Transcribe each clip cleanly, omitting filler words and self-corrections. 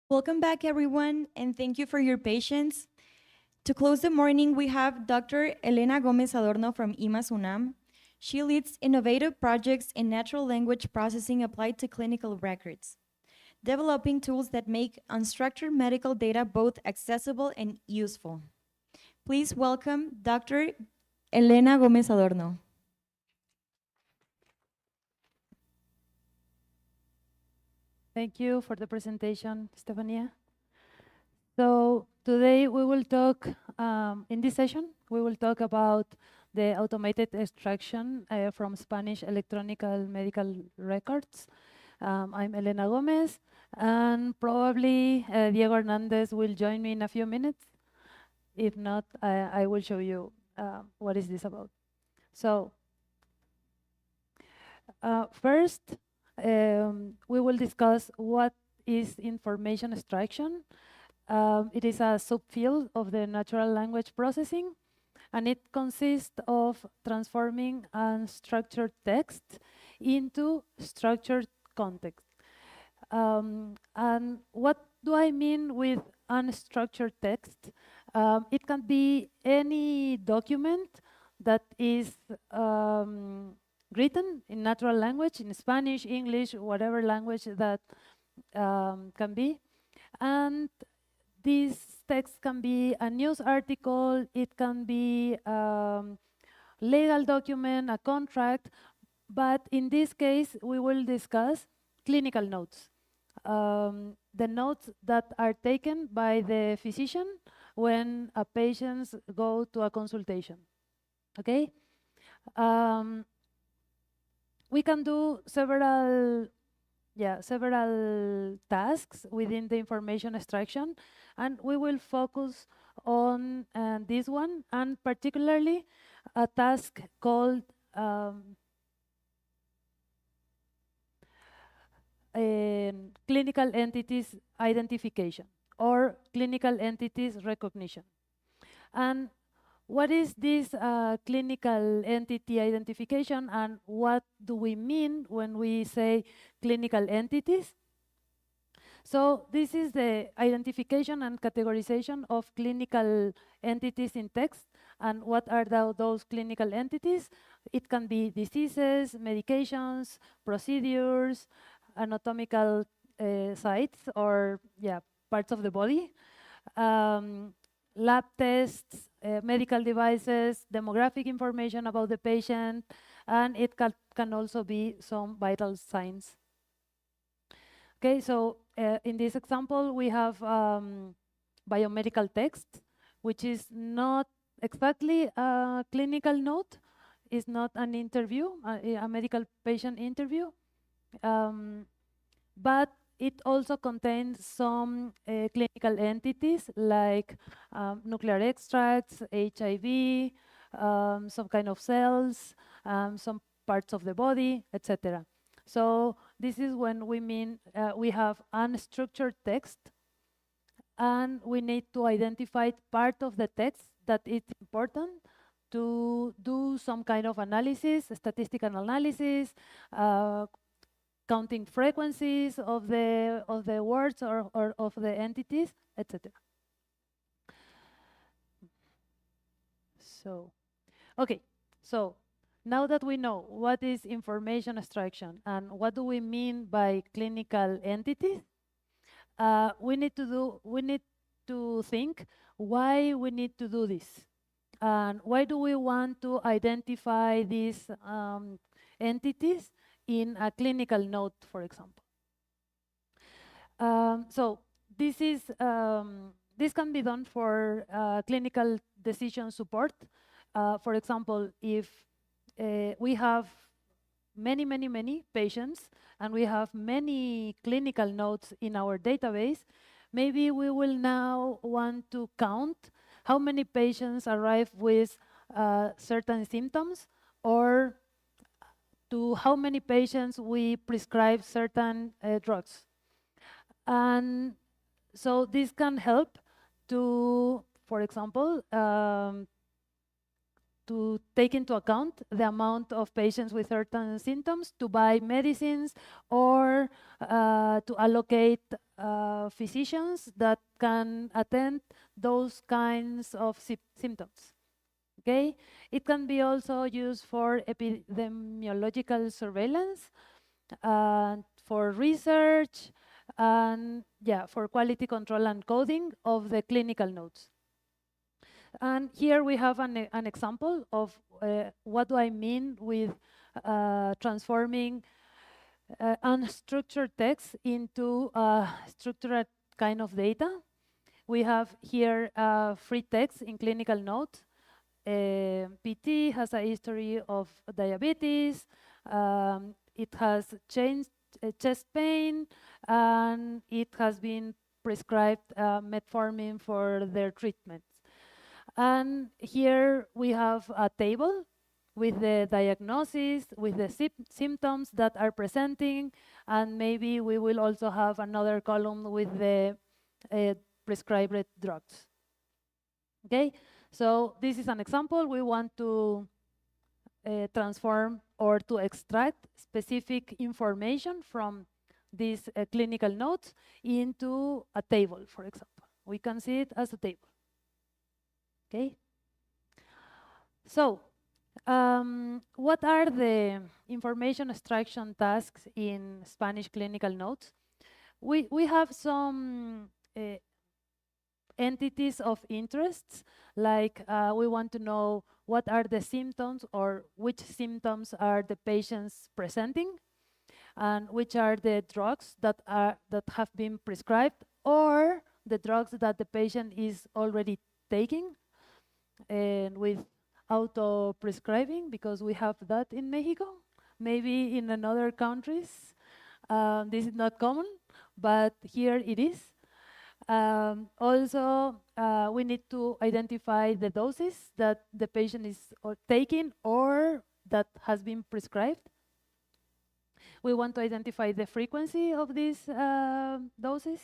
Welcome back, everyone, and thank you for your patience. To close the morning, we have Dr. Helena Gómez Adorno from IMAS UNAM. She leads innovative projects in natural language processing applied to clinical records, developing tools that make unstructured medical data both accessible and useful. Please welcome Dr. Helena Gómez Adorno. Thank you for the presentation, Stefania. So today we will talk, in this session, we will talk about the automated extraction from Spanish electronic medical records. I'm Helena Gómez, and probably Diego Hernandez will join me in a few minutes. If not, I will show you what is this about. So first, we will discuss what is information extraction. It is a subfield of the natural language processing, and it consists of transforming unstructured text into structured context. And what do I mean with unstructured text? It can be any document that is written in natural language, in Spanish, English, whatever language that can be. And this text can be a news article, it can be legal document, a contract, but in this case, we will discuss clinical notes. The notes that are taken by the physician when a patient go to a consultation, okay? We can do several tasks within the information extraction, and we will focus on this one, and particularly a task called clinical entities identification or clinical entities recognition. And what is this clinical entity identification, and what do we mean when we say clinical entities? So this is the identification and categorization of clinical entities in text. And what are those clinical entities? It can be diseases, medications, procedures, anatomical sites, or parts of the body, lab tests, medical devices, demographic information about the patient, and it can also be some vital signs. Okay, so in this example, we have biomedical text, which is not exactly a clinical note, it's not an interview, a medical patient interview, but it also contains some clinical entities like nuclear extracts, HIV, some kind of cells, some parts of the body, etc. So this is when we mean we have unstructured text, and we need to identify part of the text that is important to do some kind of analysis, statistical analysis, counting frequencies of the words or of the entities, etc. So, okay, so now that we know what is information extraction and what do we mean by clinical entities, we need to think why we need to do this, and why do we want to identify these entities in a clinical note, for example. So this can be done for clinical decision support. For example, if we have many patients and we have many clinical notes in our database, maybe we will now want to count how many patients arrive with certain symptoms, or to how many patients we prescribe certain drugs. And so this can help to, for example, to to take into account the amount of patients with certain symptoms to buy medicines or to allocate physicians that can attend those kinds of symptoms. Okay, it can be also used for epidemiological surveillance, for research, and yeah, for quality control and coding of the clinical notes. And here we have an example of what do I mean with transforming unstructured text into structured kind of data. We have here free text in clinical notes. PT has a history of diabetes. It has changed chest pain, and it has been prescribed metformin for their treatments. And here we have a table with the diagnosis, with the symptoms that are presenting, and maybe we will also have another column with the prescribed drugs. Okay, so this is an example. We want to transform or to extract specific information from these clinical notes into a table, for example. We can see it as a table. Okay. So, what are the information extraction tasks in Spanish clinical notes? We have some entities of interests, like we want to know what are the symptoms or which symptoms are the patients presenting, and which are the drugs that have been prescribed, or the drugs that the patient is already taking, and with auto-prescribing, because we have that in Mexico. Maybe in other countries, this is not common, but here it is. Also, we need to identify the doses that the patient is taking or that has been prescribed. We want to identify the frequency of these doses,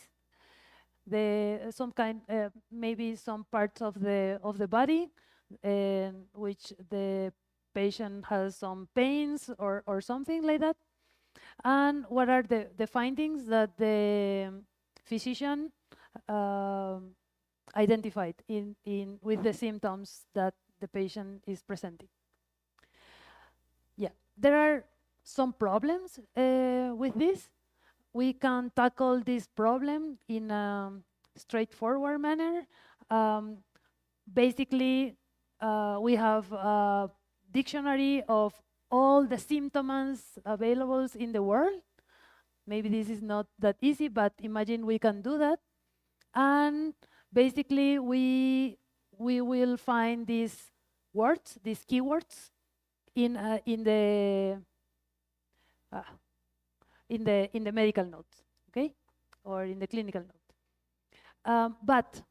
maybe some parts of the body in which the patient has some pains or something like that. And what are the findings that the physician identified with the symptoms that the patient is presenting. Yeah, there are some problems with this. We can tackle this problem in a straightforward manner. Basically, we have a dictionary of all the symptoms available in the world. Maybe this is not that easy, but imagine we can do that. And basically, we will find these words, these keywords, in the medical notes, okay, or in the clinical note. But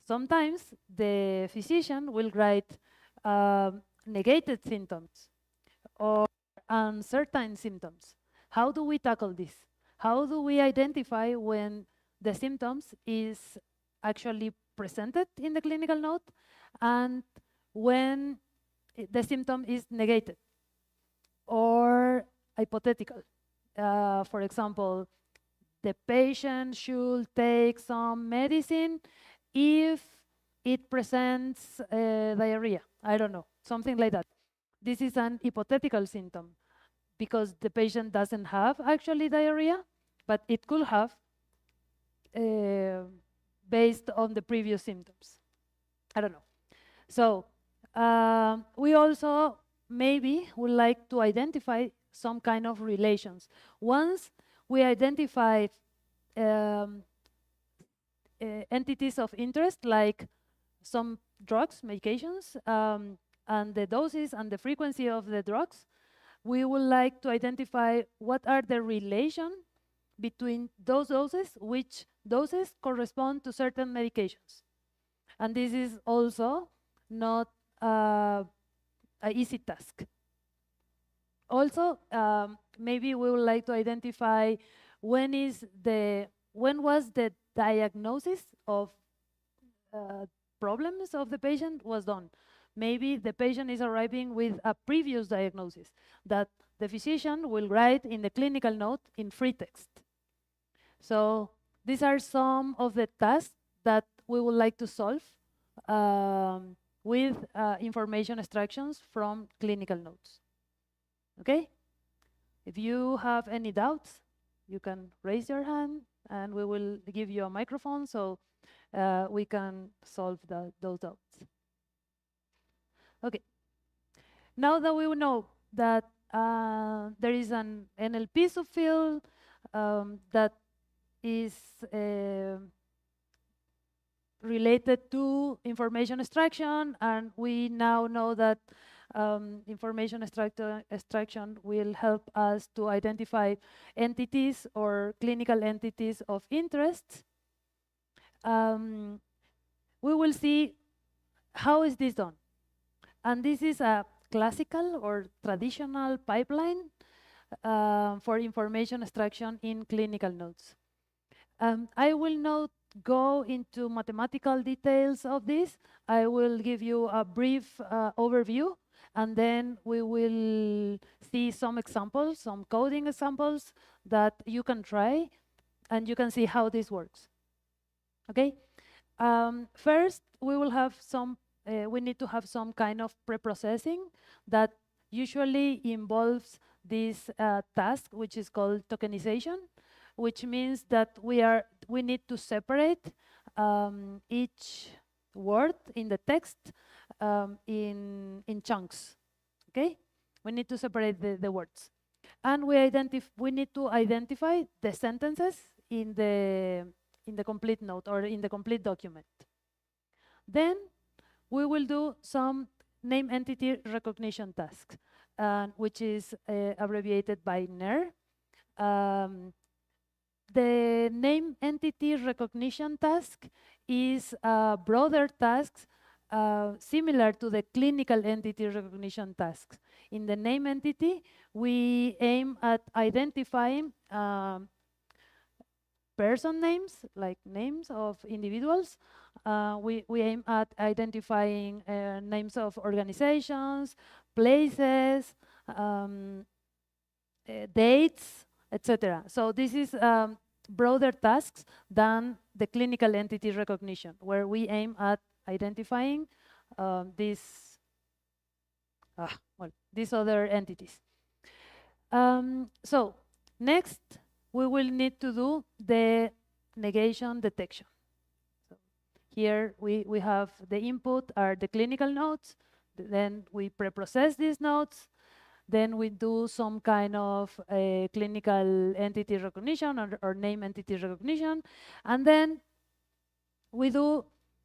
sometimes the physician will write negated symptoms or uncertain symptoms. How do we tackle this? How do we identify when the symptoms is actually presented in the clinical note and when the symptom is negated or hypothetical? For example, the patient should take some medicine if it presents diarrhea. I don't know, something like that. This is an hypothetical symptom because the patient doesn't have actually diarrhea, but it could have based on the previous symptoms. I don't know. So we also maybe would like to identify some kind of relations. Once we identify entities of interest, like some drugs, medications, and the doses and the frequency of the drugs, we would like to identify what are the relation between those doses, which doses correspond to certain medications. And this is also not an easy task. Also, maybe we would like to identify when was the diagnosis of problems of the patient was done. Maybe the patient is arriving with a previous diagnosis that the physician will write in the clinical note in free text. So these are some of the tasks that we would like to solve with information extractions from clinical notes. Okay? If you have any doubts, you can raise your hand and we will give you a microphone so we can solve those doubts. Okay. Now that we know that there is an NLP subfield that is related to information extraction, and we now know that information extraction will help us to identify entities or clinical entities of interest. We will see how is this done. And this is a classical or traditional pipeline for information extraction in clinical notes. I will not go into mathematical details of this. I will give you a brief overview, and then we will see some examples, some coding examples that you can try, and you can see how this works. Okay? First, we will have some, we need to have some kind of pre-processing that usually involves this task, which is called tokenization, which means that we need to separate each word in the text in chunks. Okay, we need to separate the words, and we need to identify the sentences in the complete note or in the complete document. Then we will do some name entity recognition tasks, which is abbreviated by NER. The name entity recognition task is a broader task similar to the clinical entity recognition tasks. In the name entity, we aim at identifying person names, like names of individuals. We aim at identifying names of organizations, places, dates, etc. So this is broader tasks than the clinical entity recognition, where we aim at identifying these other entities. So next, we will need to do the negation detection. So here we have the input are the clinical notes, then we pre-process these notes, then we do some kind of clinical entity recognition or name entity recognition, and then we do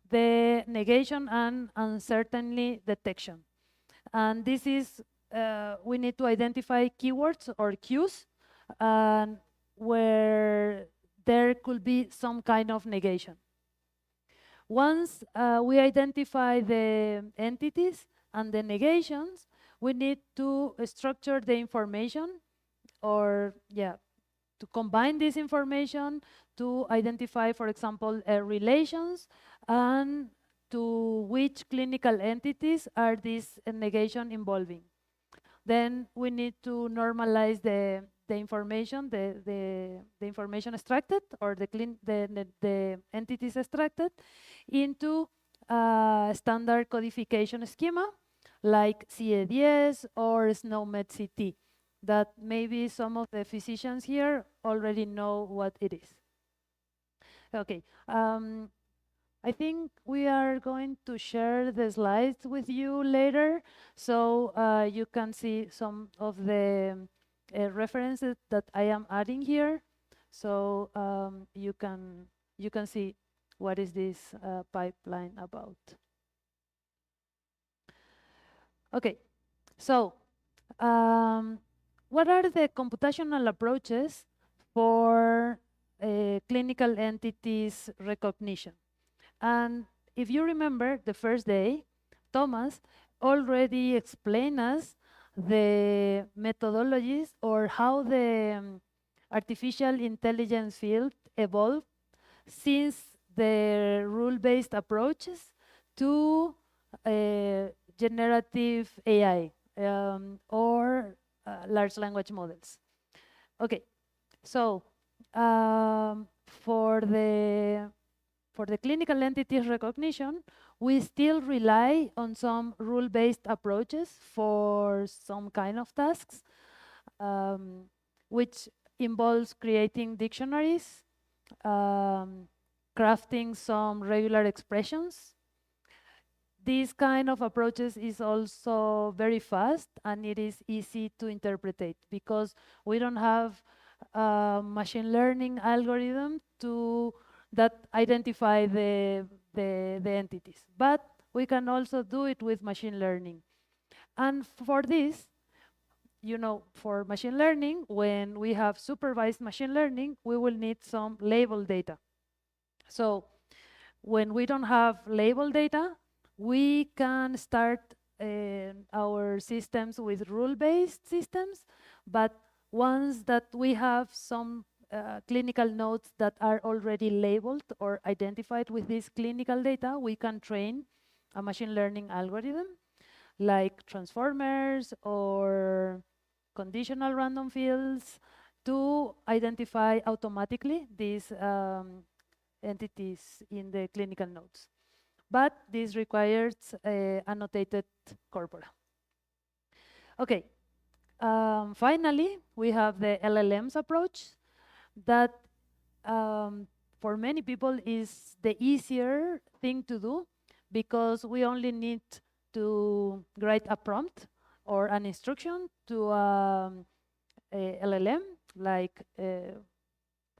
the negation and uncertainty detection. And this is, we need to identify keywords or cues where there could be some kind of negation. Once we identify the entities and the negations, we need to structure the information or, to combine this information to identify, for example, relations and to which clinical entities are these negation involving. Then we need to normalize the information, the information extracted or the entities extracted into a standard codification schema like CA10 or SNOMED-CT that maybe some of the physicians here already know what it is. Okay, I think we are going to share the slides with you later, so you can see some of the references that I am adding here. So you can see what is this pipeline about. Okay, so what are the computational approaches for clinical entities recognition? And if you remember the first day, Thomas already explained us the methodologies or how the artificial intelligence field evolved since the rule-based approaches to generative AI or large language models. Okay, so for the clinical entities recognition, we still rely on some rule-based approaches for some kind of tasks, which involves creating dictionaries, crafting some regular expressions. These kind of approaches is also very fast and it is easy to interpret because we don't have a machine learning algorithm that identify the entities. But we can also do it with machine learning. And for this, for machine learning, when we have supervised machine learning, we will need some label data. So when we don't have label data, we can start our systems with rule-based systems, but once that we have some clinical nodes that are already labeled or identified with this clinical data, we can train a machine learning algorithm like transformers or conditional random fields to identify automatically these entities in the clinical nodes. But this requires annotated corpora. Okay, finally, we have the LLMs approach that for many people is the easier thing to do because we only need to write a prompt or an instruction to a LLM like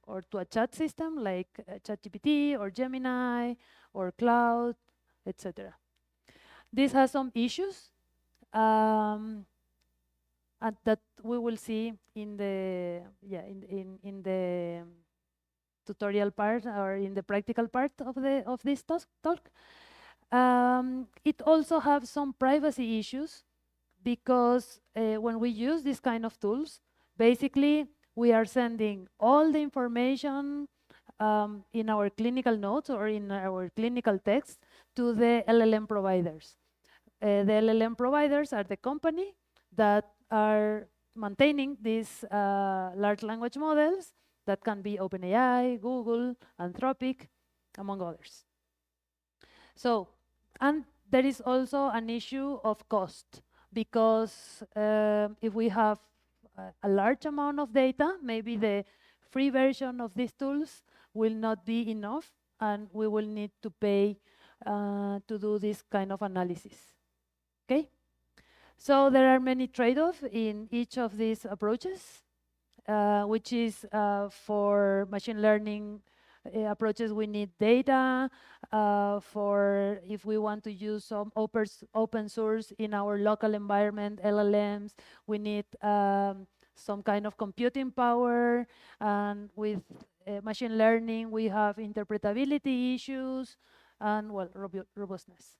or to a chat system like ChatGPT or Gemini or Cloud, etc. This has some issues and that we will see in the in the tutorial part or in the practical part of this talk. It also has some privacy issues because when we use this kind of tools, basically we are sending all the information in our clinical notes or in our clinical text to the LLM providers. The LLM providers are the company that are maintaining these large language models that can be OpenAI, Google, Anthropic, among others. So, and there is also an issue of cost because if we have a large amount of data, maybe the free version of these tools will not be enough and we will need to pay to do this kind of analysis. Okay? So there are many trade-offs in each of these approaches, which is for machine learning approaches, we need data. For if we want to use some open source in our local environment, LLMs, we need some kind of computing power. And with machine learning, we have interpretability issues and, well, robustness.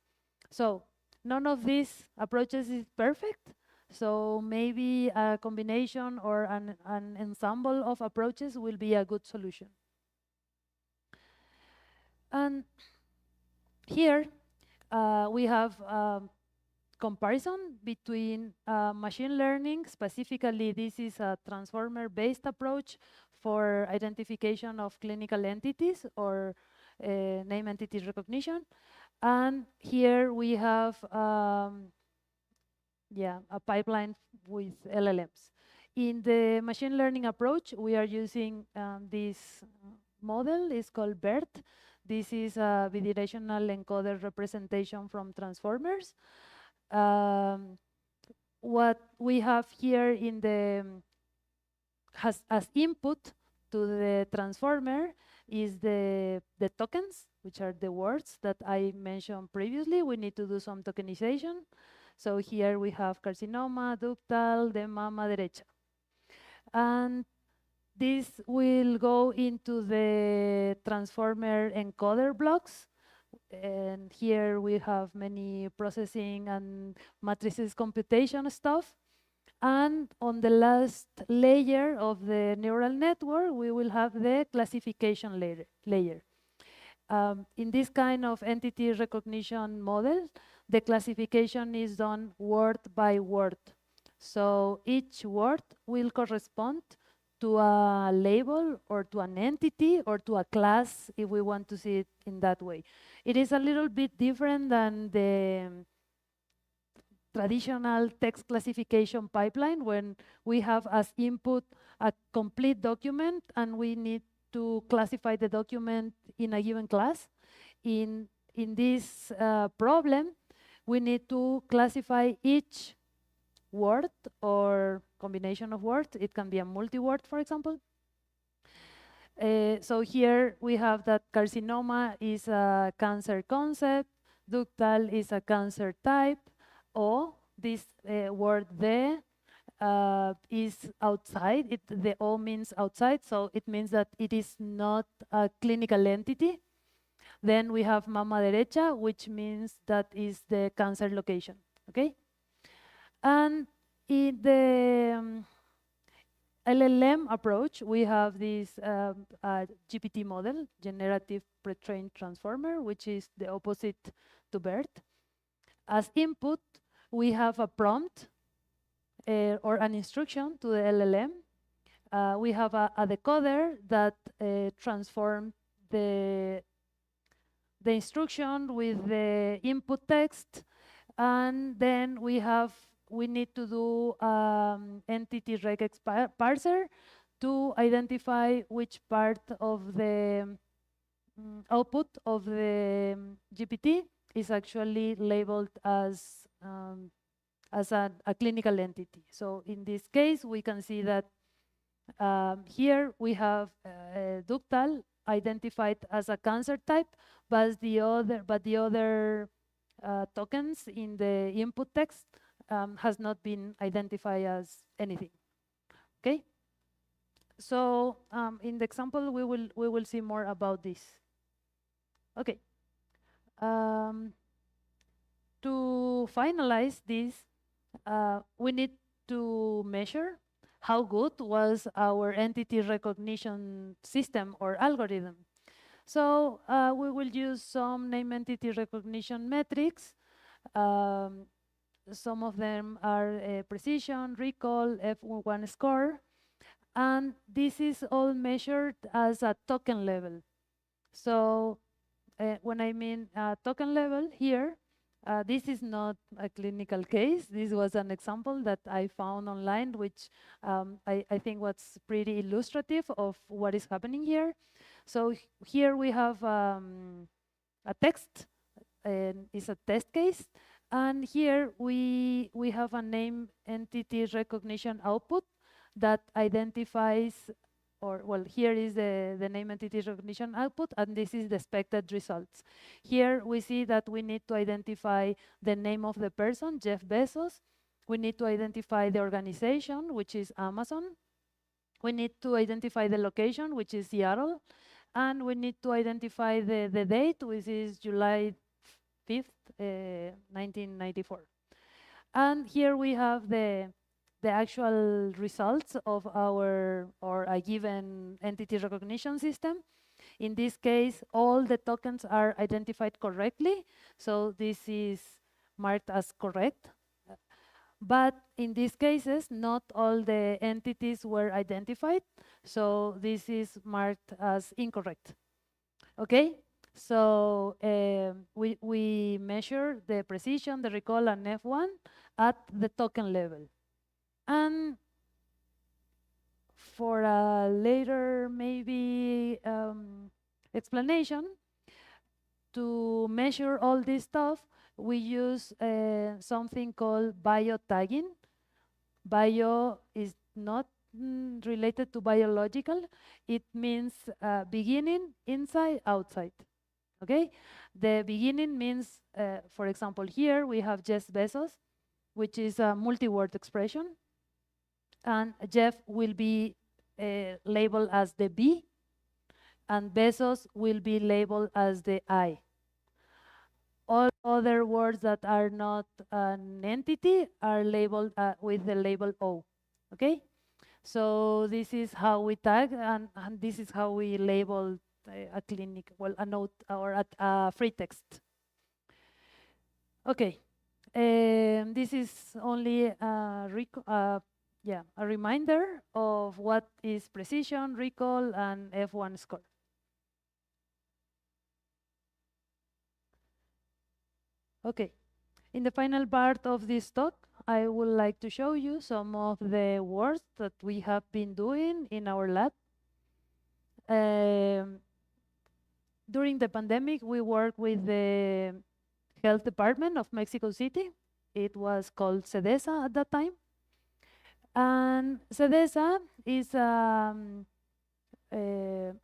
So none of these approaches is perfect. So maybe a combination or an ensemble of approaches will be a good solution. And here we have comparison between machine learning. Specifically, this is a transformer-based approach for identification of clinical entities or name entity recognition. And here we have a pipeline with LLMs. In the machine learning approach, we are using this model. It's called BERT. This is a bidirectional encoder representation from transformers. What we have here in the as input to the transformer is the tokens, which are the words that I mentioned previously. We need to do some tokenization. So here we have carcinoma, ductal, de mama derecha. And this will go into the transformer encoder blocks. And here we have many processing and matrices computation stuff. And on the last layer of the neural network, we will have the classification layer. In this kind of entity recognition model, the classification is done word by word. So each word will correspond to a label or to an entity or to a class, if we want to see it in that way. It is a little bit different than the traditional text classification pipeline, when we have as input a complete document and we need to classify the document in a given class. In this problem, we need to classify each word or combination of words. It can be a multi-word, for example. So here we have that carcinoma is a cancer concept, ductal is a cancer type, or this word there is outside. The O means outside, so it means that it is not a clinical entity. Then we have mama derecha, which means that is the cancer location, okay? And in the LLM approach, we have this GPT model, generative pre-trained transformer, which is the opposite to BERT. As input, we have a prompt or an instruction to the LLM. We have a decoder that transforms the instruction with the input text, and then we need to do entity regex parser to identify which part of the output of the GPT is actually labeled as a clinical entity. So in this case, we can see that here we have ductal identified as a cancer type, but the other tokens in the input text has not been identified as anything. Okay. So in the example, we will see more about this. Okay. To finalize this, we need to measure how good was our entity recognition system or algorithm. So we will use some name entity recognition metrics. Some of them are precision, recall, F1 score, and this is all measured as a token level. So when I mean token level here, this is not a clinical case. This was an example that I found online, which I think was pretty illustrative of what is happening here. So here we have a text, and it's a test case. And here we have a name entity recognition output that identifies, or well, here is the name entity recognition output, and this is the expected results. Here we see that we need to identify the name of the person, Jeff Bezos. We need to identify the organization, which is Amazon. We need to identify the location, which is Seattle. And we need to identify the date, which is July 5th, 1994. And here we have the actual results of a given entity recognition system. In this case, all the tokens are identified correctly, so this is marked as correct. But in these cases, not all the entities were identified, so this is marked as incorrect. Okay? So we measure the precision, the recall, and F1 at the token level. And for a later maybe explanation, to measure all this stuff, we use something called bio-tagging. Bio is not related to biological. It means beginning, inside, outside. Okay? The beginning means, for example, here we have Jeff Bezos, which is a multi-word expression. And Jeff will be labeled as the B, and Bezos will be labeled as the I. All other words that are not an entity are labeled with the label O. Okay? So this is how we tag, and this is how we label a clinic, well, a note or a free text. Okay, this is only a reminder of what is precision, recall, and F1 score. Okay, in the final part of this talk, I would like to show you some of the work that we have been doing in our lab. During the pandemic, we worked with the health department of Mexico City. It was called CEDESA at that time. And CEDESA is a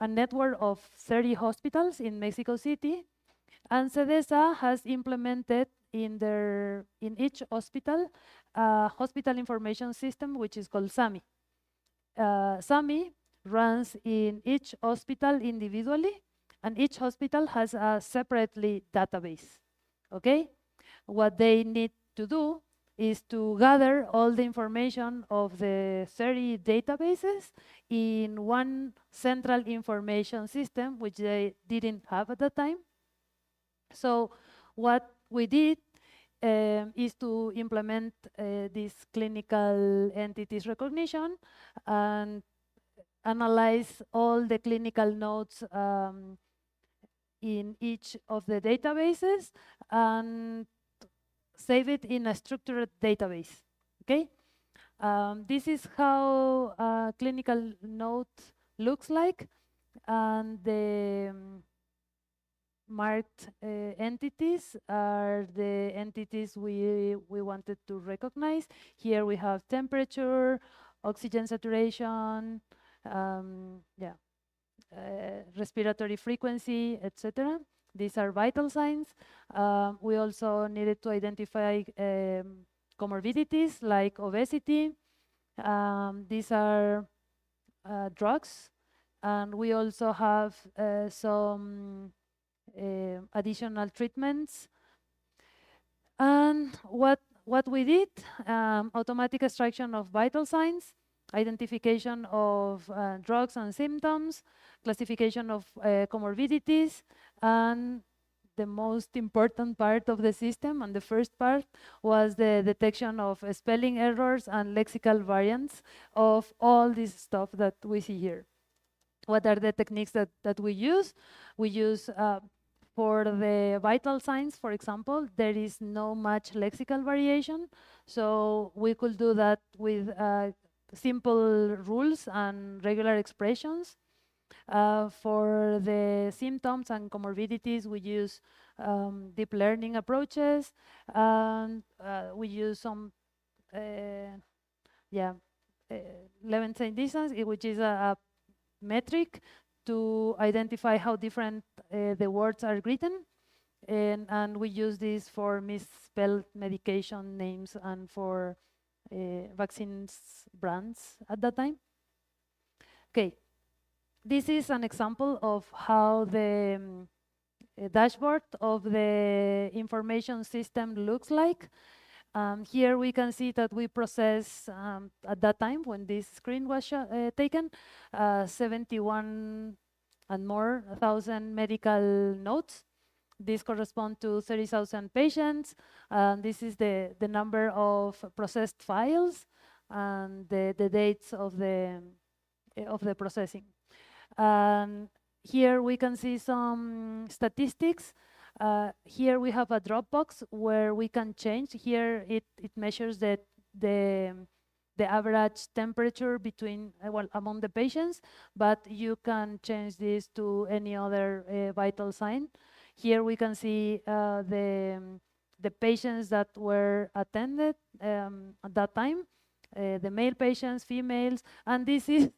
network of 30 hospitals in Mexico City. And CEDESA has implemented in each hospital a hospital information system, which is called SAMI. SAMI runs in each hospital individually, and each hospital has a separately database. Okay? What they need to do is to gather all the information of the 30 databases in one central information system, which they didn't have at the time. So what we did is to implement this clinical entities recognition and analyze all the clinical nodes in each of the databases and save it in a structured database. Okay, this is how a clinical node looks like, and the marked entities are the entities we wanted to recognize. Here we have temperature, oxygen saturation, respiratory frequency, etc. These are vital signs. We also needed to identify comorbidities like obesity. These are drugs, and we also have some additional treatments. And what we did, automatic extraction of vital signs, identification of drugs and symptoms, classification of comorbidities, and the most important part of the system, and the first part, was the detection of spelling errors and lexical variants of all this stuff that we see here. What are the techniques that we use? We use for the vital signs, for example, there is no much lexical variation, so we could do that with simple rules and regular expressions. For the symptoms and comorbidities, we use deep learning approaches, and we use some Levenstein distance, which is a metric to identify how different the words are written. And we use this for misspelled medication names and for vaccines brands at that time. Okay, this is an example of how the dashboard of the information system looks like. Here we can see that we process, at that time when this screen was taken, 71 and more thousand medical notes. This corresponds to 30,000 patients. This is the number of processed files and the dates of the processing. Here we can see some statistics. Here we have a Dropbox where we can change. Here it measures the average temperature between among the patients, but you can change this to any other vital sign. Here we can see the patients that were attended at that time, the male patients, females, and this is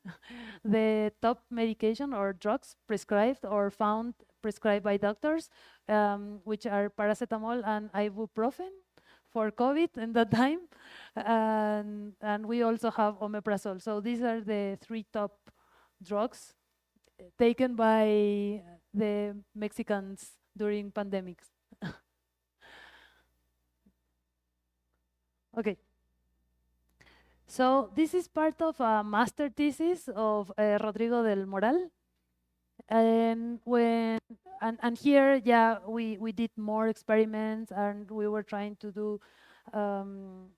the top medication or drugs prescribed or found prescribed by doctors, which are paracetamol and ibuprofen for COVID in that time. And we also have omeprazole. So these are the 3 top drugs taken by the Mexicans during pandemics. Okay. So this is part of a master thesis of Rodrigo del Moral. And here, yeah, we did more experiments, and we were trying to do um,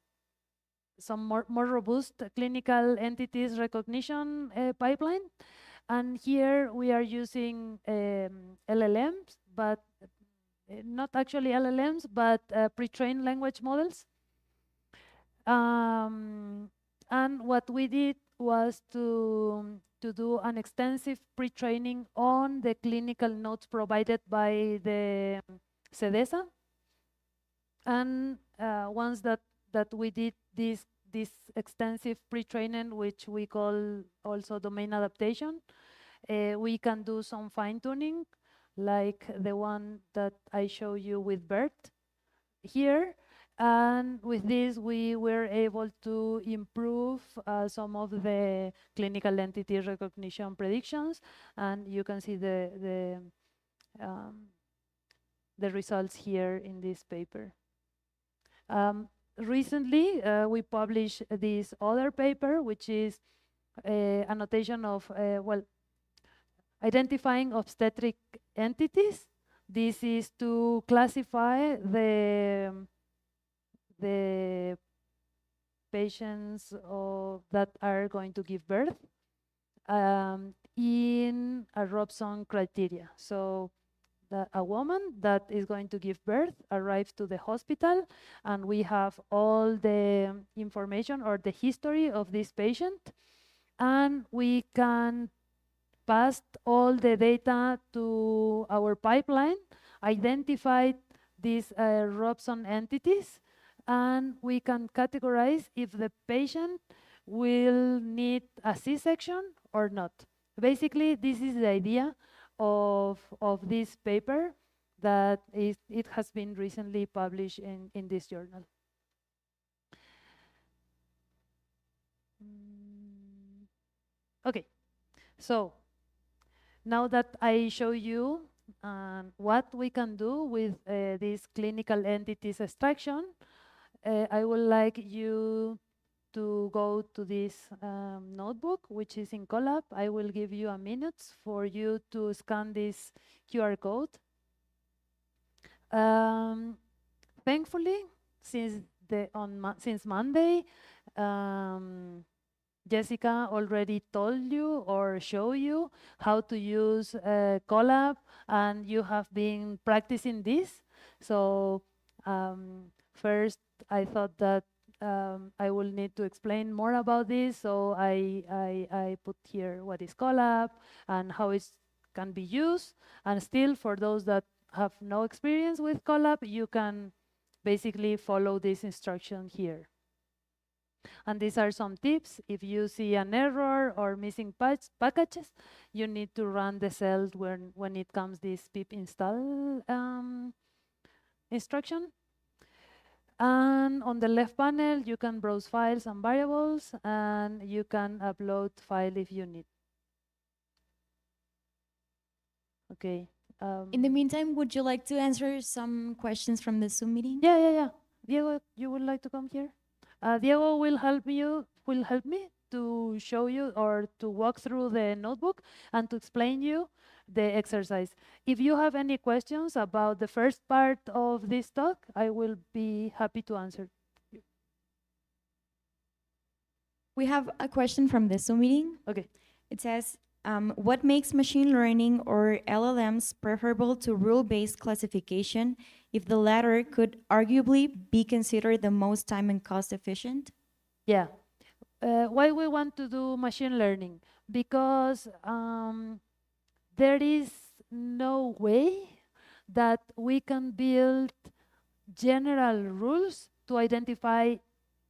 some more robust clinical entities recognition pipeline. And here we are using LLMs, but not actually LLMs, but pre-trained language models. And what we did was to do an extensive pre-training on the clinical notes provided by the CEDESA. And once that we did this extensive pre-training, which we call also domain adaptation, we can do some fine-tuning, like the one that I show you with BERT here. And with this, we were able to improve some of the clinical entity recognition predictions, and you can see the results here in this paper. Recently, we published this other paper, which is annotation of, identifying obstetric entities. This is to classify the patients that are going to give birth in a Robson criteria. So a woman that is going to give birth arrives to the hospital, and we have all the information or the history of this patient, and we can pass all the data to our pipeline, identify these Robson entities, and we can categorize if the patient will need a C-section or not. Basically, this is the idea of this paper that it has been recently published in this journal. Okay, so now that I show you what we can do with this clinical entities extraction, I would like you to go to this notebook, which is in Colab. I will give you a minute for you to scan this QR code. Thankfully, since Monday, Jessica already told you or show you how to use Colab, and you have been practicing this. So first, I thought that I will need to explain more about this. So I put here what is Colab and how it can be used. And still, for those that have no experience with Colab, you can basically follow this instruction here. And these are some tips. If you see an error or missing packages, you need to run the cells when it comes this pip install instruction. And on the left panel, you can browse files and variables, and you can upload file if you need. Okay. In the meantime, would you like to answer some questions from the Zoom meeting? Yeah. Diego, you would like to come here? Diego will help me to show you or to walk through the notebook and to explain you the exercise. If you have any questions about the first part of this talk, I will be happy to answer. We have a question from the Zoom meeting. Okay. It says, what makes machine learning or LLMs preferable to rule-based classification if the latter could arguably be considered the most time and cost efficient? Yeah. Why we want to do machine learning? Because there is no way that we can build general rules to identify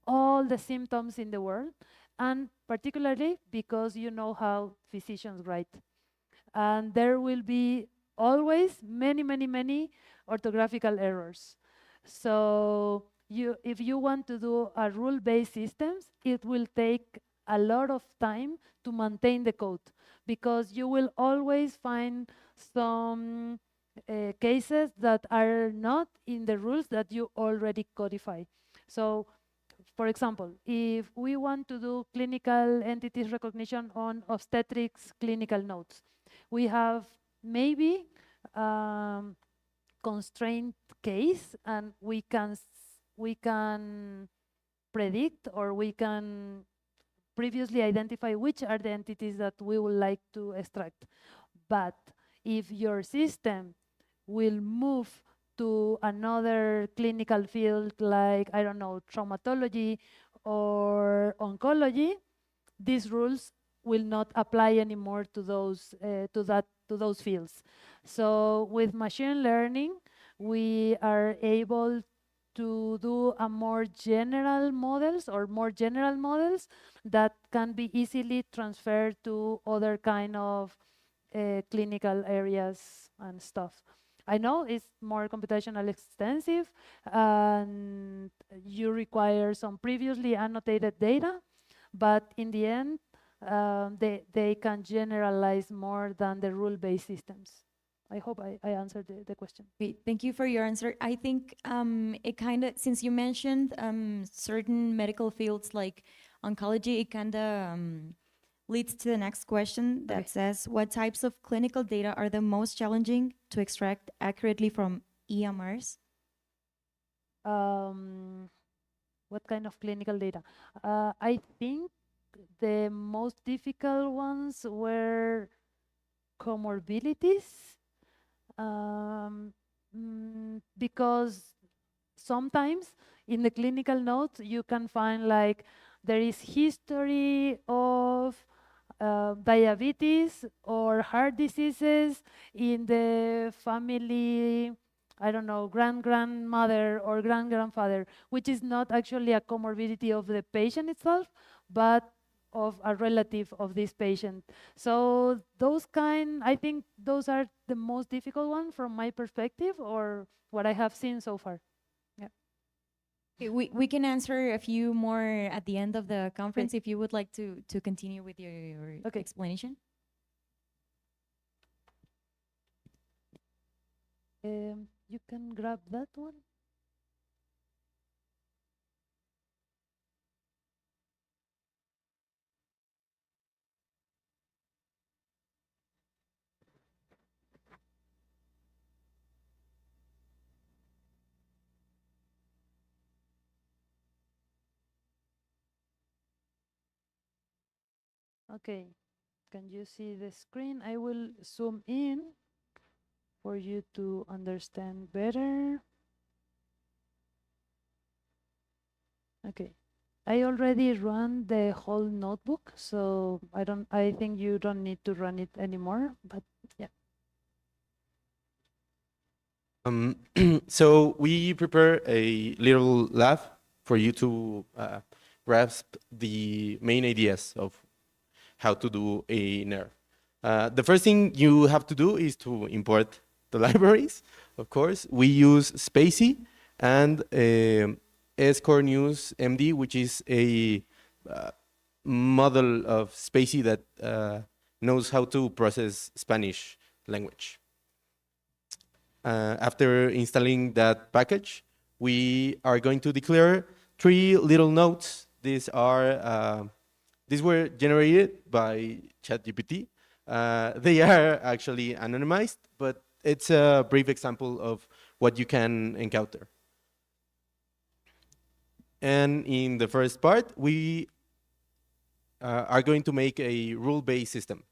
all the symptoms in the world, and particularly because you know how physicians write. And there will be always many orthographical errors. So if you want to do a rule-based systems, it will take a lot of time to maintain the code, because you will always find some cases that are not in the rules that you already codify. So, for example, if we want to do clinical entities recognition on obstetrics clinical notes, We have maybe constraint case, and we can predict, or we can previously identify which are the entities that we would like to extract. But if your system will move to another clinical field, like, I don't know, traumatology or oncology, these rules will not apply anymore to those fields. So with machine learning, we are able to do a more general models, or more general models that can be easily transferred to other kind of clinical areas and stuff. I know it's more computational extensive, and you require some previously annotated data, but in the end, they can generalize more than the rule-based systems. I hope I answered the question. Great, thank you for your answer. I think it kind of, since you mentioned certain medical fields like oncology, it kind of leads to the next question that Okay. says, what types of clinical data are the most challenging to extract accurately from EMRs? What kind of clinical data? I think the most difficult ones were comorbidities, because sometimes in the clinical notes you can find like there is history of diabetes or heart diseases in the family, I don't know, grandmother or grandfather, which is not actually a comorbidity of the patient itself, but of a relative of this patient. So I think those are the most difficult one from my perspective, or what I have seen so far. Yeah. Okay, we can answer a few more at the end of the conference if you would like to continue with your Okay. explanation. You can grab that one. Okay, can you see the screen? I will zoom in for you to understand better. Okay, I already run the whole notebook, so I think you don't need to run it anymore, but yeah. So we prepare a little lab for you to grasp the main ideas of how to do a nerve. The first thing you have to do is to import the libraries. Of course, we use Spacey and Score News MD, which is a model of Spacey that knows how to process Spanish language. After installing that package, we are going to declare 3 little nodes. These were generated by ChatGPT. They are actually anonymized, but it's a brief example of what you can encounter. And in the first part, we are going to make a rule-based system.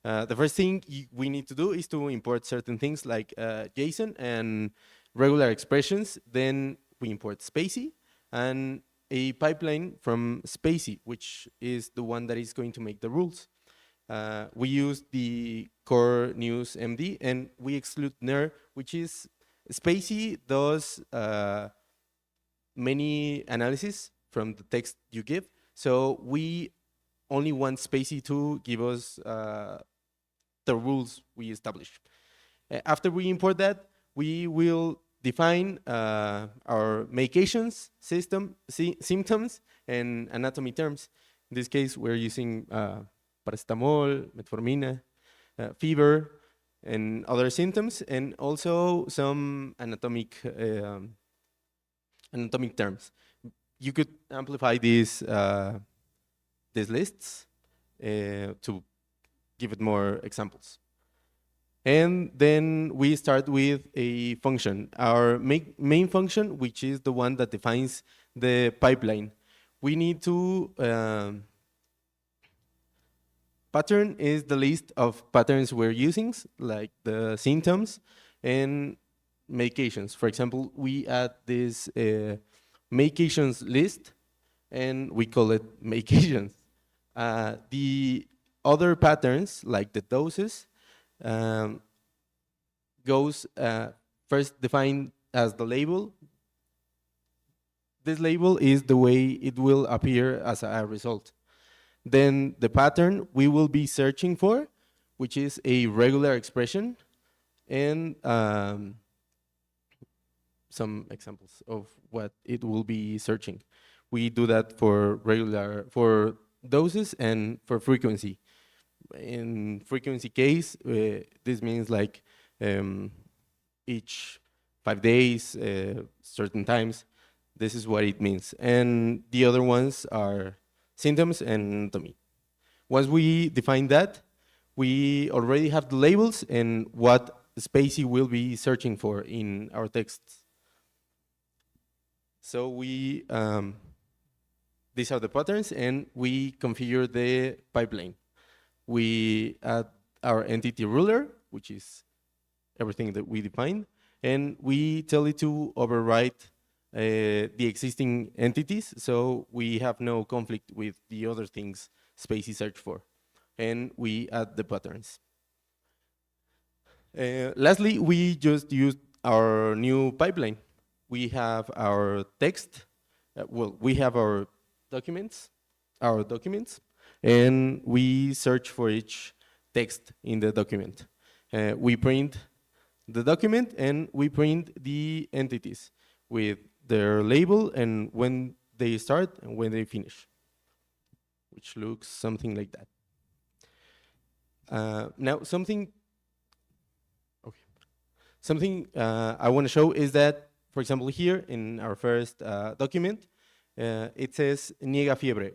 The first thing we need to do is to import certain things like JSON and regular expressions. Then we import Spacey and a pipeline from Spacey, which is the one that is going to make the rules. We use the core news MD, and we exclude NER, which is Spacey does many analysis from the text you give. So we only want Spacey to give us the rules we establish. After we import that, we will define our medications, symptoms, and anatomy terms. In this case, we're using paracetamol, metformina, fever, and other symptoms, and also some anatomic terms. You could amplify these lists to give it more examples. And then we start with a function, our main function, which is the one that defines the pipeline. We need to, pattern is the list of patterns we're using, like the symptoms and medications. For example, we add this medications list and we call it medications. The other patterns, like the doses, goes first defined as the label. This label is the way it will appear as a result. Then the pattern we will be searching for, which is a regular expression, and some examples of what it will be searching. We do that for doses and for frequency. In frequency case, this means like each 5 days, certain times. This is what it means. And the other ones are symptoms and anatomy. Once we define that, we already have the labels and what Spacey will be searching for in our texts. So we, these are the patterns, and we configure the pipeline. We add our entity ruler, which is everything that we define, and we tell it to overwrite the existing entities, so we have no conflict with the other things Spacey search for. And we add the patterns. Lastly, we just used our new pipeline. We have our text, well, we have our documents, and we search for each text in the document. We print the document and we print the entities with their label and when they start and when they finish, which looks something like that. Now, something I want to show is that, for example, here in our first document, it says niega fiebre,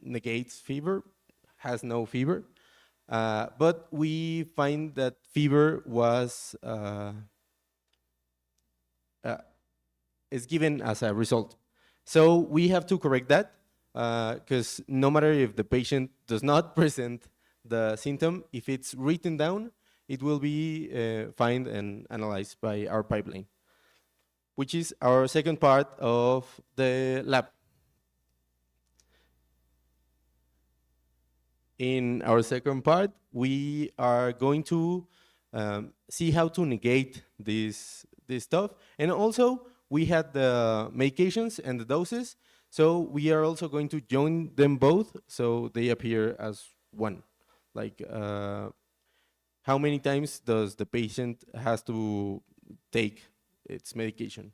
negates fever, has no fever, but we find that fever was is given as a result. So we have to correct that, because no matter if the patient does not present the symptom, if it's written down, it will be found and analyzed by our pipeline, which is our second part of the lab. In our second part, we are going to see how to negate this stuff. And also, we had the medications and the doses, so we are also going to join them both so they appear as one. Like, how many times does the patient has to take its medication?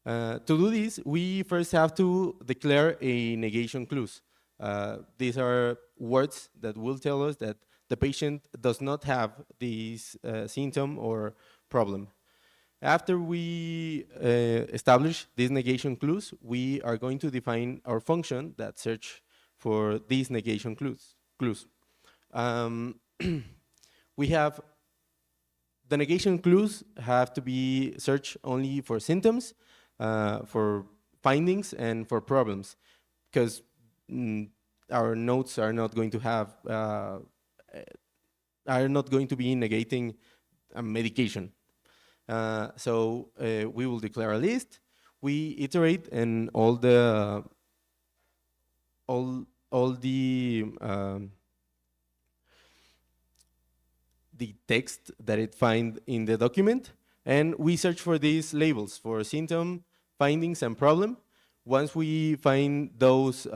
To do this, we first have to declare a negation clause. These are words that will tell us that the patient does not have this symptom or problem. After we establish this negation clause, we are going to define our function that search for these negation clause. We have the negation clause have to be searched only for symptoms, for findings, and for problems, because our nodes are not going to have are not going to be negating a medication. So we will declare a list. We iterate, and all the text that it find in the document, and we search for these labels for symptom, findings, and problem. Once we find those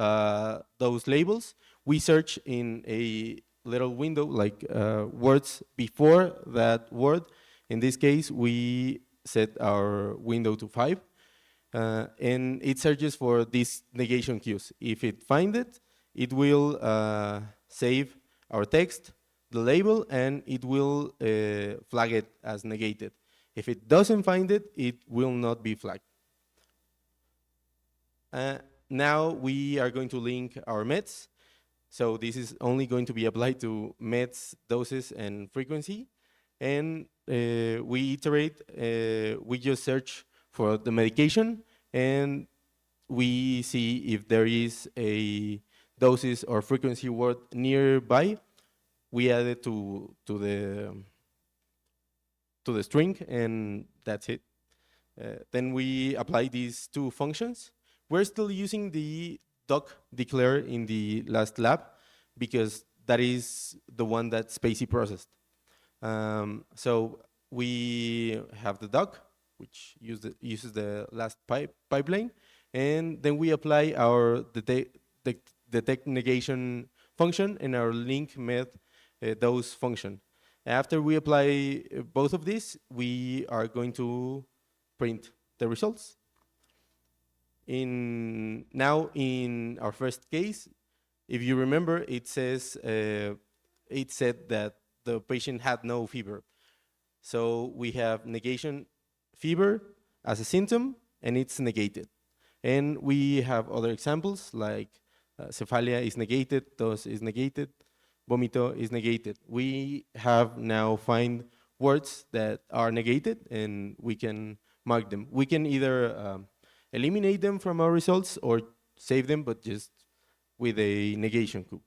labels, we search in a little window, like words before that word. In this case, we set our window to 5, and it searches for this negation cues. If it finds it, it will save our text, the label, and it will flag it as negated. If it doesn't find it, it will not be flagged. Now we are going to link our meds. So this is only going to be applied to meds, doses, and frequency. and we iterate, we just search for the medication, and we see if there is a doses or frequency word nearby. We add it to the string, and that's it. Then we apply these two functions. We're still using the doc declare in the last lab because that is the one that Spacey processed. So we have the doc, which uses the last pipeline, and then we apply our detect negation function and our link med those function. After we apply both of these, we are going to print the results. Now in our first case, if you remember, it says it said that the patient had no fever. So we have negation fever as a symptom, and it's negated. And we have other examples like cephalia is negated, tos is negated, vomito is negated. We have now find words that are negated, and we can mark them. We can either eliminate them from our results or save them, but just with a negation cube.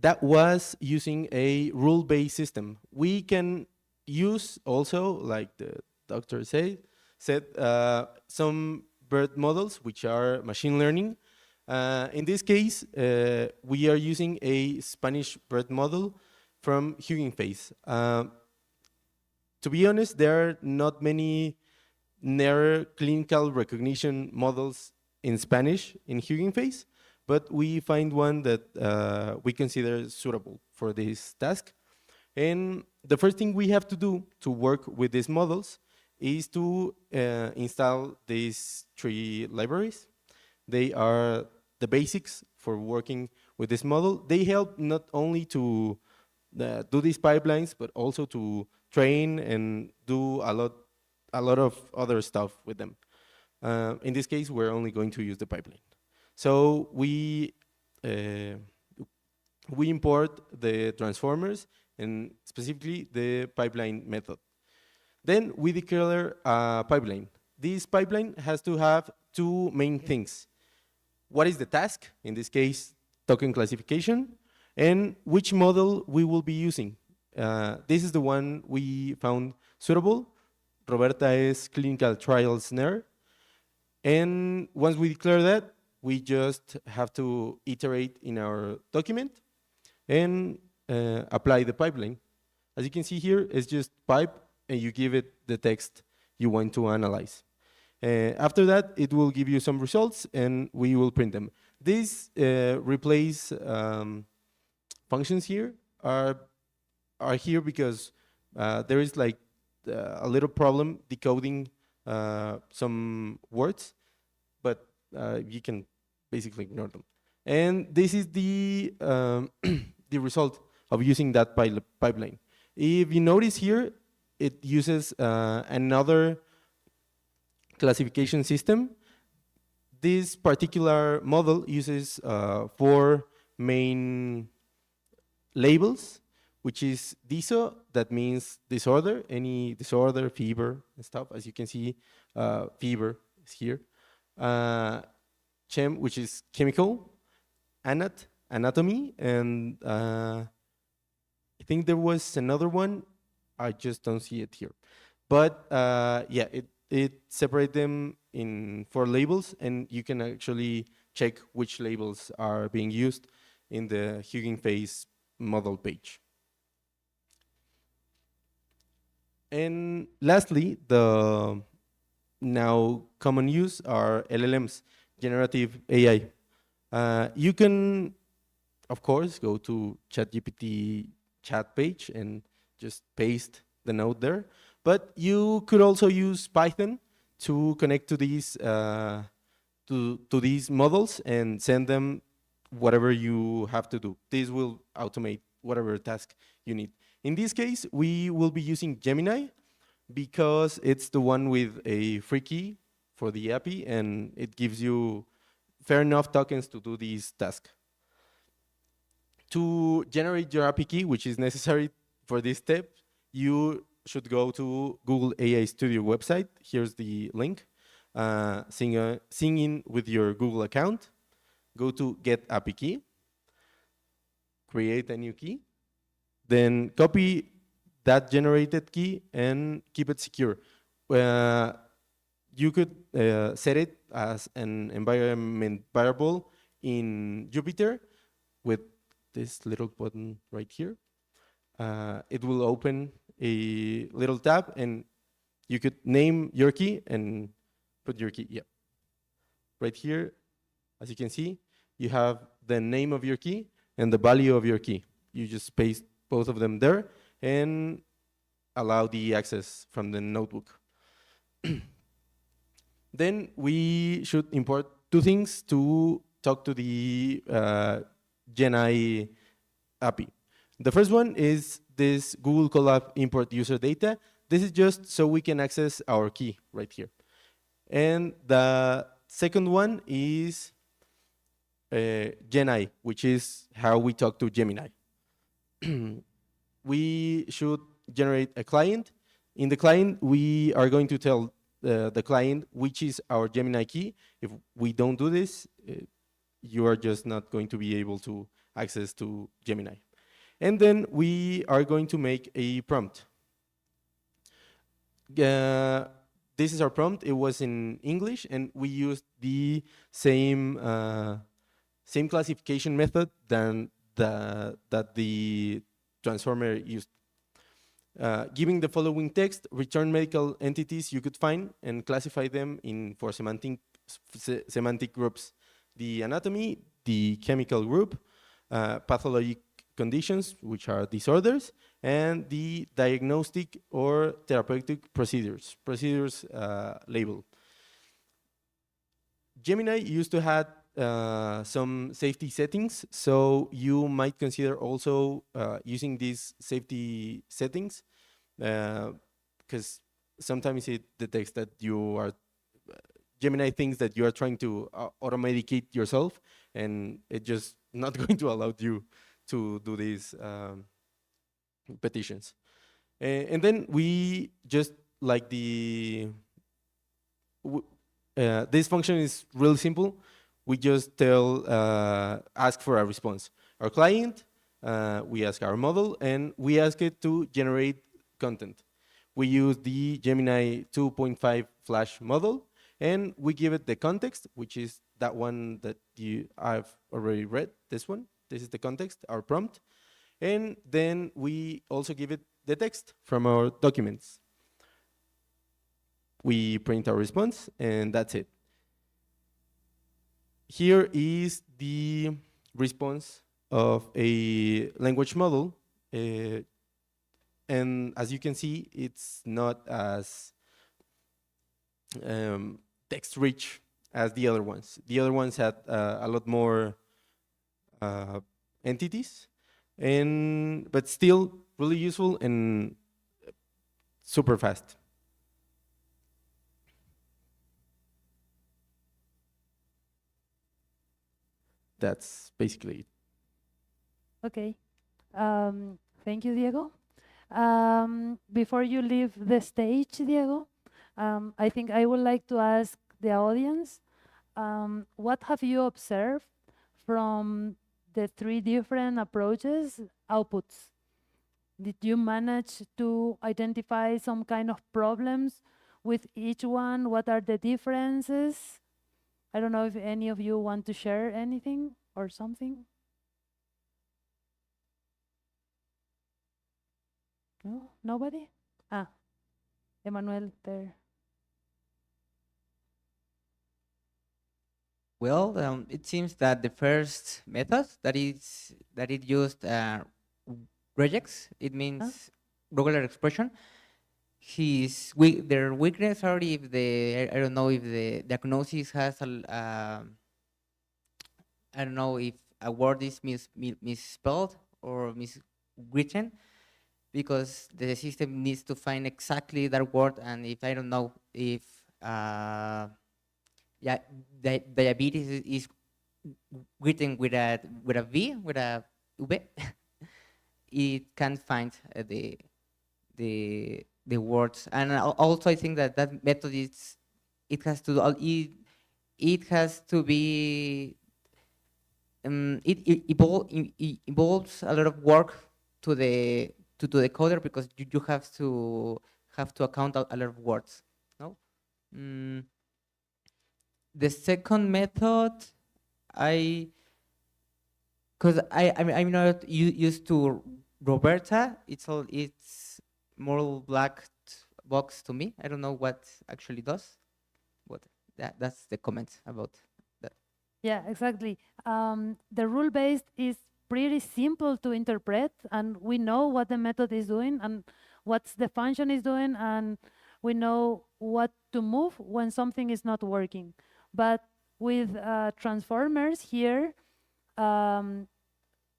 That was using a rule-based system. We can use also, like the doctor said some BERT models, which are machine learning. In this case, we are using a Spanish BERT model from Hugging Face. To be honest, there are not many narrow clinical recognition models in Spanish in Hugging Face, but we find one that we consider suitable for this task. And the first thing we have to do to work with these models is to install these 3 libraries. They are the basics for working with this model. They help not only to do these pipelines, but also to train and do a lot of other stuff with them. In this case, we're only going to use the pipeline. So we import the transformers and specifically the pipeline method. Then we declare a pipeline. This pipeline has to have 2 main things. What is the task? In this case, token classification, and which model we will be using. This is the one we found suitable. Roberta is clinical trial snare. And once we declare that, we just have to iterate in our document and apply the pipeline. As you can see here, it's just pipe, and you give it the text you want to analyze. After that, it will give you some results, and we will print them. These replace functions here are here because there is like a little problem decoding some words, but you can basically ignore them. And this is the the result of using that pipeline. If you notice here, it uses another classification system. This particular model uses 4 main labels, which is DISO, that means disorder, any disorder, fever, and stuff. As you can see, fever is here. Chem, which is chemical, anatomy, and I think there was another one. I just don't see it here. But yeah, it separates them in 4 labels, and you can actually check which labels are being used in the Hugging Face model page. And lastly, the now common use are LLMs, generative AI. You can, of course, go to ChatGPT chat page and just paste the node there. But you could also use Python to connect to these models and send them whatever you have to do. This will automate whatever task you need. In this case, we will be using Gemini because it's the one with a free key for the API, and it gives you fair enough tokens to do this task. To generate your API key, which is necessary for this step, you should go to Google AI Studio website. Here's the link. Sign in with your Google account. Go to Get API Key. Create a new key. Then copy that generated key and keep it secure. You could set it as an environment variable in Jupyter with this little button right here. It will open a little tab, and you could name your key and put your key. Yeah. Right here, as you can see, you have the name of your key and the value of your key. You just paste both of them there and allow the access from the notebook. Then we should import two things to talk to the GenAI API. The first one is this Google Colab import user data. This is just so we can access our key right here. And the second one is GenAI, which is how we talk to Gemini. We should generate a client. In the client, we are going to tell the client which is our Gemini key. If we don't do this, you are just not going to be able to access to Gemini. And then we are going to make a prompt. This is our prompt. It was in English, and we used the same classification method that the transformer used. Giving the following text, return medical entities you could find and classify them in four semantic groups: the anatomy, the chemical group, pathologic conditions, which are disorders, and the diagnostic or therapeutic procedures label. Gemini used to have some safety settings, so you might consider also using these safety settings, because sometimes it detects that Gemini thinks that you are trying to automedicate yourself, and it's just not going to allow you to do these petitions. And then we just like this function is really simple. We just ask for a response. Our client, we ask our model, and we ask it to generate content. We use the Gemini 2.5 Flash model, and we give it the context, which is that one that I've already read, this one. This is the context, our prompt. And then we also give it the text from our documents. We print our response, and that's it. Here is the response of a language model. And as you can see, it's not as text-rich as the other ones. The other ones had a lot more entities, but still really useful and super fast. That's basically it. Okay. Thank you, Diego. Before you leave the stage, Diego, I think I would like to ask the audience, what have you observed from the three different approaches, outputs? Did you manage to identify some kind of problems with each one? What are the differences? I don't know if any of you want to share anything or something. No? Nobody? Emmanuel there. Well, it seems that the first method that it used regex, it means regular expression. Their weakness are if I don't know if the diagnosis has I don't know if a word is misspelled or miswritten, because the system needs to find exactly that word, and if I don't know if diabetes is written with a V, with a V, it can find the words. And also I think that that method it has to it has to be it involves a lot of work to the coder, because you have to account a lot of words. No. The second method, because I'm not used to Roberta. It's more black box to me. I don't know what actually does. But that's the comment about that. Yeah, exactly. The rule-based is pretty simple to interpret, and we know what the method is doing and what the function is doing, and we know what to move when something is not working. But with transformers here,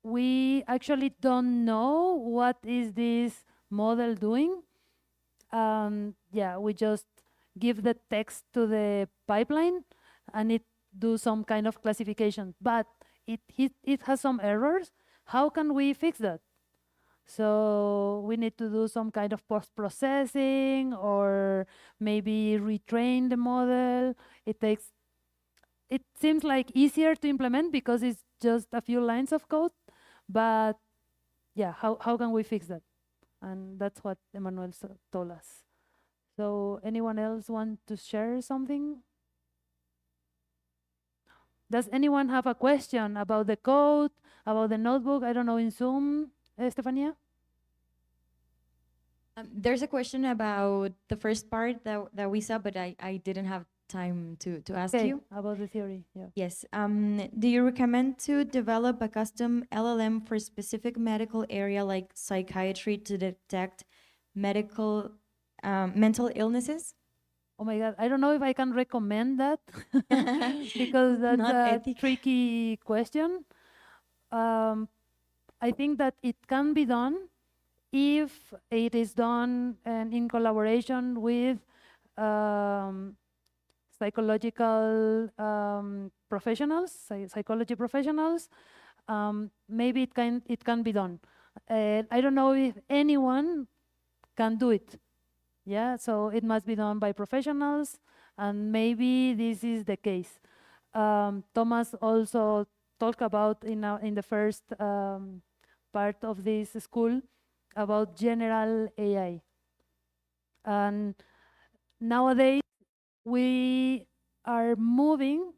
we actually don't know what is this model doing. Yeah, we just give the text to the pipeline, and it do some kind of classification, but it has some errors. How can we fix that? So we need to do some kind of post-processing, or maybe retrain the model. It seems like easier to implement because it's just a few lines of code, but yeah, how can we fix that? And that's what Emmanuel told us. So anyone else want to share something? Does anyone have a question about the code, about the notebook? I don't know, in Zoom, Estefania? There's a question about the first part that we saw, but I didn't have time to ask Okay, you. about the theory, yeah. Yes. Do you recommend to develop a custom LLM for specific medical area like psychiatry to detect mental illnesses? Oh my God, I don't know if I can recommend that because that's Not a ethical. tricky question. I think that it can be done if it is done in collaboration with psychological professionals, psychology professionals. Maybe it can be done. I don't know if anyone can do it. Yeah, so it must be done by professionals, and maybe this is the case. Thomas also talked about in the first part of this school about general AI. And nowadays, we are moving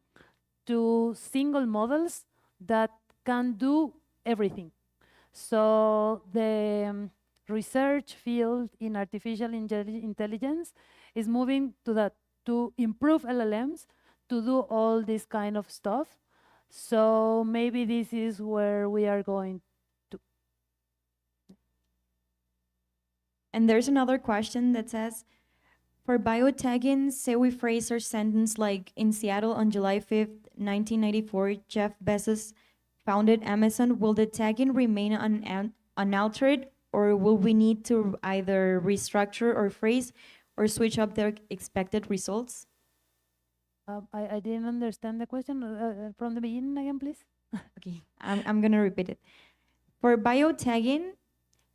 to single models that can do everything. So the research field in artificial intelligence is moving to that, to improve LLMs, to do all this kind of stuff. So maybe this is where we are going to. And there's another question that says, for biotagging, say we phrase our sentence like, in Seattle on July 5th, 1994, Jeff Bezos founded Amazon. Will the tagging remain unaltered, or will we need to either restructure or phrase or switch up their expected results? I didn't understand the question from the beginning again, please. Okay, I'm gonna repeat it. For biotagging,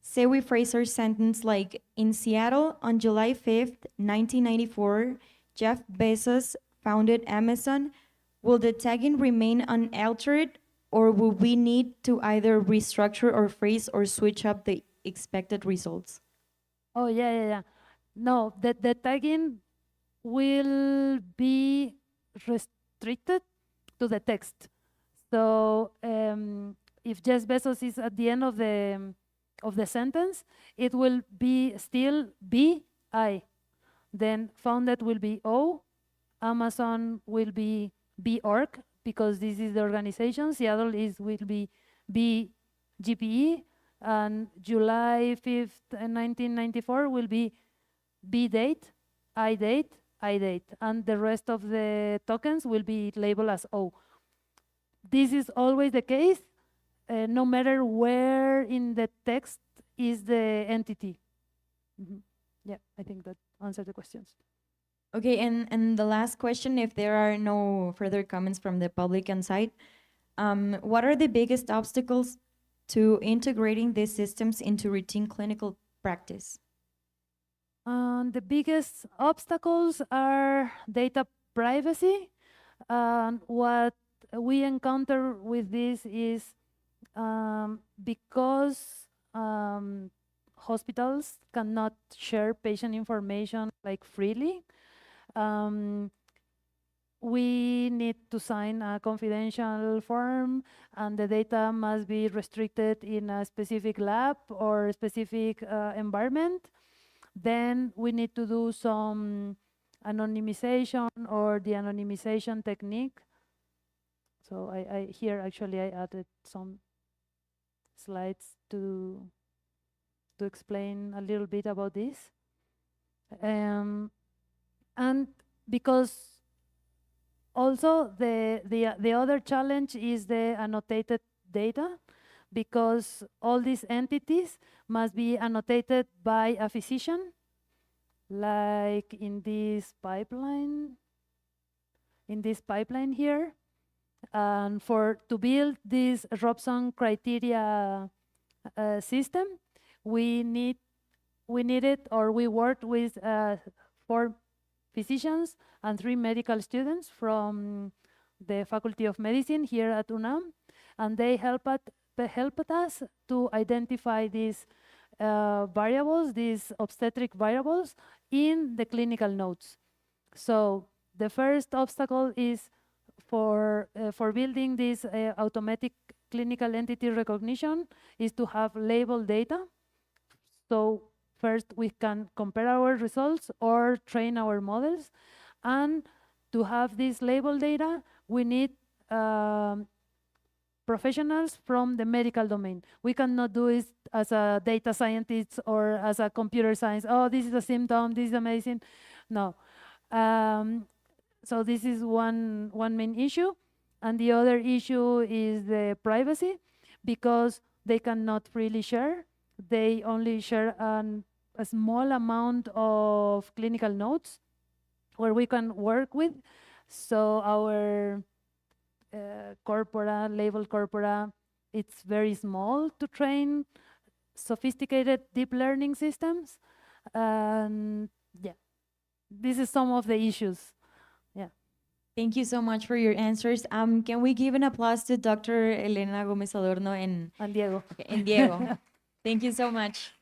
say we phrase our sentence like, in Seattle on July 5th, 1994, Jeff Bezos founded Amazon. Will the tagging remain unaltered, or will we need to either restructure or phrase or switch up the expected results? Oh, yeah. No, the tagging will be restricted to the text. So if Jeff Bezos is at the end of the sentence, it will be still B-I. Then founded will be O. Amazon will be B-Org, because this is the organization. Seattle will be B-GPE. And July 5th, 1994 will be B-Date, I-Date, I-Date. And the rest of the tokens will be labeled as O. This is always the case, no matter where in the text is the entity. Yeah, I think that answered the questions. Okay, and the last question, if there are no further comments from the public and site, what are the biggest obstacles to integrating these systems into routine clinical practice? The biggest obstacles are data privacy. What we encounter with this is because hospitals cannot share patient information like freely, we need to sign a confidential form, and the data must be restricted in a specific lab or specific environment. Then we need to do some anonymization or de-anonymization technique. So here actually I added some slides to explain a little bit about this. And because also the other challenge is the annotated data, because all these entities must be annotated by a physician, like in this pipeline here. And to build this Robson criteria system, we worked with 4 physicians and 3 medical students from the Faculty of Medicine here at UNAM, and they helped us to identify these variables, these obstetric variables, in the clinical notes. So the first obstacle is for building this automatic clinical entity recognition is to have label data. So first we can compare our results or train our models, and to have this label data, we need professionals from the medical domain. We cannot do it as a data scientist or as a computer science. Oh, this is a symptom, this is a medicine. No. So this is one main issue. And the other issue is the privacy, because they cannot freely share. They only share a small amount of clinical notes where we can work with. So our label corpora, it's very small to train sophisticated deep learning systems. And yeah, this is some of the issues. Yeah. Thank you so much for your answers. Can we give an applause to Dr. Helena Gómez Adorno and Diego. Diego? Thank you so much.